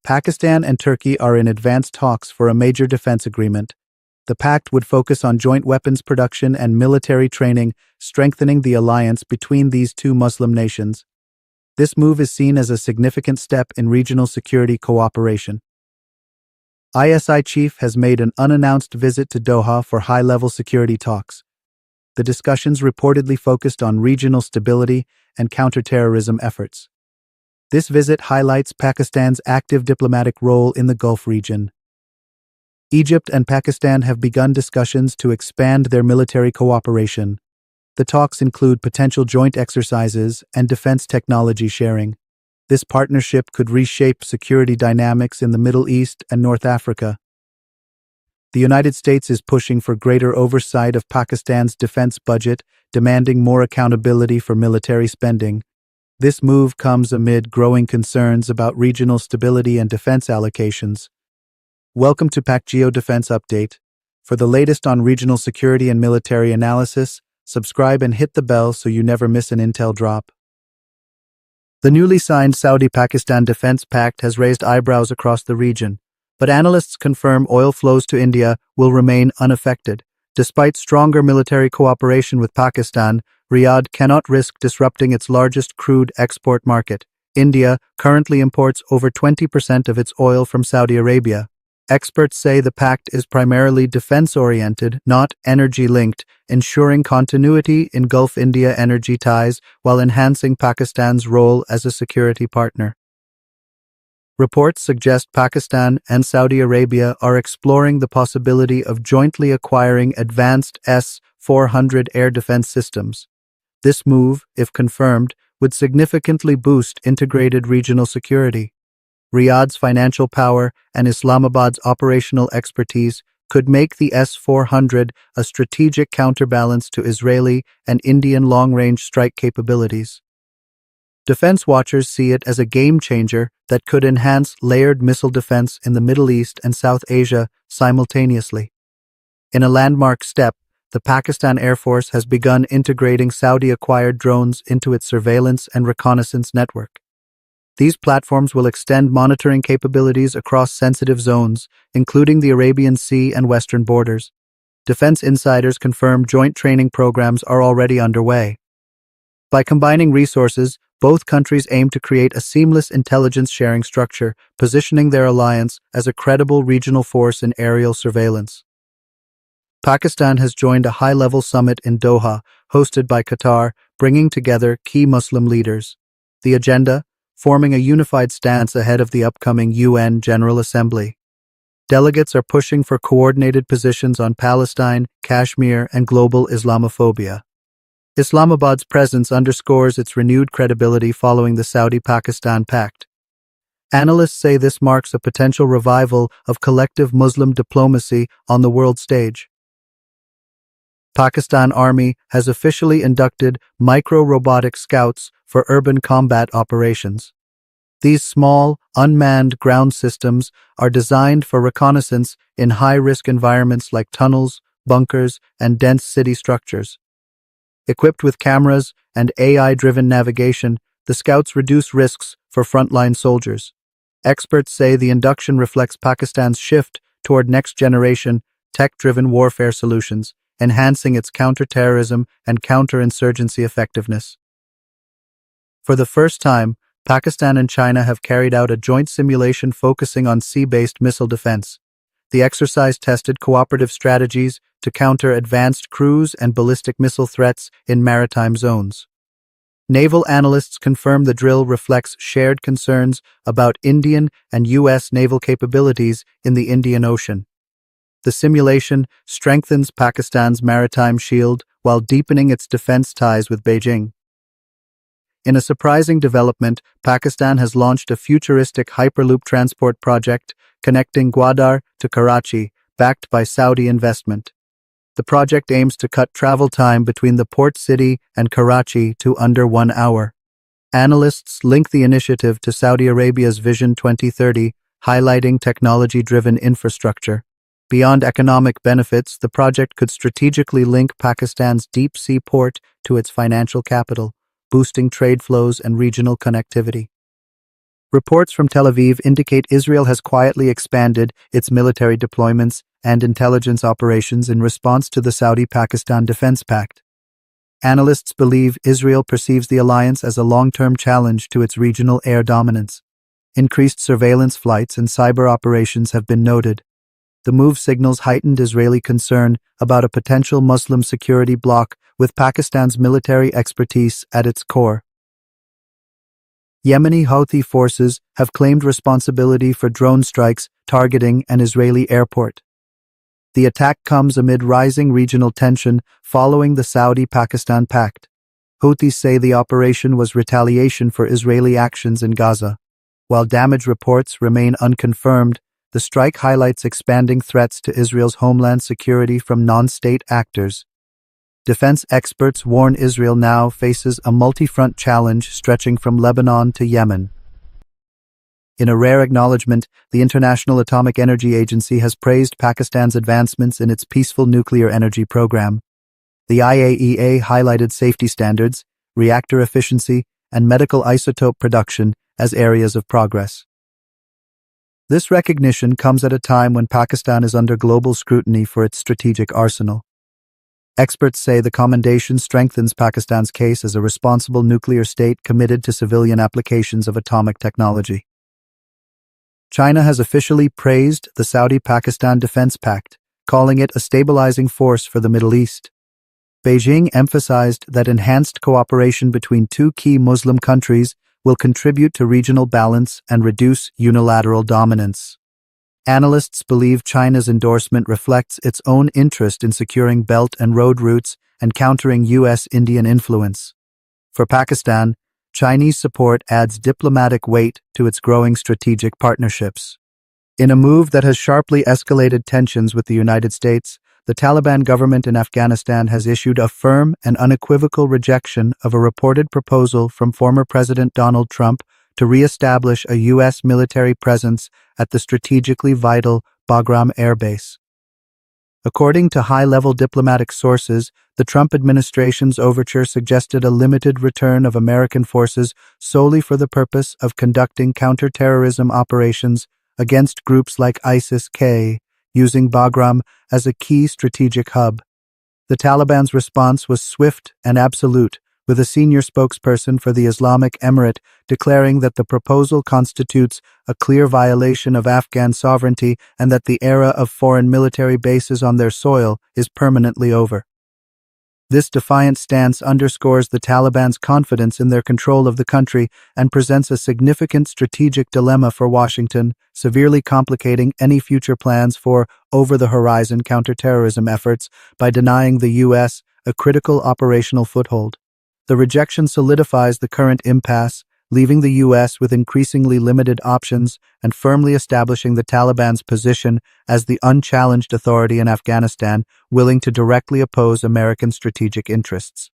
Pakistan and Turkey are in advanced talks for a major defense agreement. The pact would focus on joint weapons production and military training, strengthening the alliance between these two Muslim nations. This move is seen as a significant step in regional security cooperation. ISI chief has made an unannounced visit to Doha for high-level security talks. The discussions reportedly focused on regional stability and counterterrorism efforts. This visit highlights Pakistan's active diplomatic role in the Gulf region. Egypt and Pakistan have begun discussions to expand their military cooperation. The talks include potential joint exercises and defense technology sharing. This partnership could reshape security dynamics in the Middle East and North Africa. The United States is pushing for greater oversight of Pakistan's defense budget, demanding more accountability for military spending. This move comes amid growing concerns about regional stability and defense allocations. Welcome to Pact Geo Defense Update. For the latest on regional security and military analysis, subscribe and hit the bell so you never miss an intel drop. The newly signed Saudi-Pakistan Defense Pact has raised eyebrows across the region, but analysts confirm oil flows to India will remain unaffected. Despite stronger military cooperation with Pakistan, Riyadh cannot risk disrupting its largest crude export market. India currently imports over 20% of its oil from Saudi Arabia. Experts say the pact is primarily defense-oriented, not energy-linked, ensuring continuity in Gulf India energy ties while enhancing Pakistan's role as a security partner. Reports suggest Pakistan and Saudi Arabia are exploring the possibility of jointly acquiring advanced S-400 air defense systems. This move, if confirmed, would significantly boost integrated regional security. Riyadh's financial power and Islamabad's operational expertise could make the S-400 a strategic counterbalance to Israeli and Indian long-range strike capabilities. Defense watchers see it as a game-changer that could enhance layered missile defense in the Middle East and South Asia simultaneously. In a landmark step, the Pakistan Air Force has begun integrating Saudi-acquired drones into its surveillance and reconnaissance network. These platforms will extend monitoring capabilities across sensitive zones, including the Arabian Sea and western borders. Defense insiders confirm joint training programs are already underway. By combining resources, both countries aim to create a seamless intelligence sharing structure, positioning their alliance as a credible regional force in aerial surveillance. Pakistan has joined a high-level summit in Doha, hosted by Qatar, bringing together key Muslim leaders. The agenda: forming a unified stance ahead of the upcoming UN General Assembly. Delegates are pushing for coordinated positions on Palestine, Kashmir, and global Islamophobia. Islamabad's presence underscores its renewed credibility following the Saudi-Pakistan Pact. Analysts say this marks a potential revival of collective Muslim diplomacy on the world stage. Pakistan Army has officially inducted Micro-Robotic scouts for urban combat operations. These small, unmanned ground systems are designed for reconnaissance in high-risk environments like tunnels, bunkers, and dense city structures. Equipped with cameras and AI-driven navigation, the scouts reduce risks for frontline soldiers. Experts say the induction reflects Pakistan's shift toward next-generation, tech-driven warfare solutions, enhancing its counterterrorism and counterinsurgency effectiveness. For the first time, Pakistan and China have carried out a joint simulation focusing on sea-based missile defense. The exercise tested cooperative strategies to counter advanced cruise and ballistic missile threats in maritime zones. Naval analysts confirm the drill reflects shared concerns about Indian and U.S. naval capabilities in the Indian Ocean. The simulation strengthens Pakistan's maritime shield while deepening its defense ties with Beijing. In a surprising development, Pakistan has launched a futuristic Hyperloop transport project connecting Gwadar to Karachi, backed by Saudi investment. The project aims to cut travel time between the port city and Karachi to under 1 hour. Analysts link the initiative to Saudi Arabia's Vision 2030, highlighting technology-driven infrastructure. Beyond economic benefits, the project could strategically link Pakistan's deep-sea port to its financial capital, boosting trade flows and regional connectivity. Reports from Tel Aviv indicate Israel has quietly expanded its military deployments and intelligence operations in response to the Saudi-Pakistan Defense Pact. Analysts believe Israel perceives the alliance as a long-term challenge to its regional air dominance. Increased surveillance flights and cyber operations have been noted. The move signals heightened Israeli concern about a potential Muslim security bloc with Pakistan's military expertise at its core. Yemeni Houthi forces have claimed responsibility for drone strikes targeting an Israeli airport. The attack comes amid rising regional tension following the Saudi-Pakistan Pact. Houthis say the operation was retaliation for Israeli actions in Gaza. While damage reports remain unconfirmed, the strike highlights expanding threats to Israel's homeland security from non-state actors. Defense experts warn Israel now faces a multi-front challenge stretching from Lebanon to Yemen. In a rare acknowledgement, the International Atomic Energy Agency has praised Pakistan's advancements in its peaceful nuclear energy program. The IAEA highlighted safety standards, reactor efficiency, and medical isotope production as areas of progress. This recognition comes at a time when Pakistan is under global scrutiny for its strategic arsenal. Experts say the commendation strengthens Pakistan's case as a responsible nuclear state committed to civilian applications of atomic technology. China has officially praised the Saudi-Pakistan Defense Pact, calling it a stabilizing force for the Middle East. Beijing emphasized that enhanced cooperation between two key Muslim countries will contribute to regional balance and reduce unilateral dominance. Analysts believe China's endorsement reflects its own interest in securing Belt and Road routes and countering U.S.-Indian influence. For Pakistan, Chinese support adds diplomatic weight to its growing strategic partnerships. In a move that has sharply escalated tensions with the United States, the Taliban government in Afghanistan has issued a firm and unequivocal rejection of a reported proposal from former President Donald Trump to re-establish a U.S. military presence at the strategically vital Bagram Air Base. According to high-level diplomatic sources, the Trump administration's overture suggested a limited return of American forces solely for the purpose of conducting counter-terrorism operations against groups like ISIS-K, using Bagram as a key strategic hub. The Taliban's response was swift and absolute, with a senior spokesperson for the Islamic Emirate declaring that the proposal constitutes a clear violation of Afghan sovereignty and that the era of foreign military bases on their soil is permanently over. This defiant stance underscores the Taliban's confidence in their control of the country and presents a significant strategic dilemma for Washington, severely complicating any future plans for over-the-horizon counterterrorism efforts by denying the U.S. a critical operational foothold. The rejection solidifies the current impasse, leaving the U.S. with increasingly limited options and firmly establishing the Taliban's position as the unchallenged authority in Afghanistan, willing to directly oppose American strategic interests.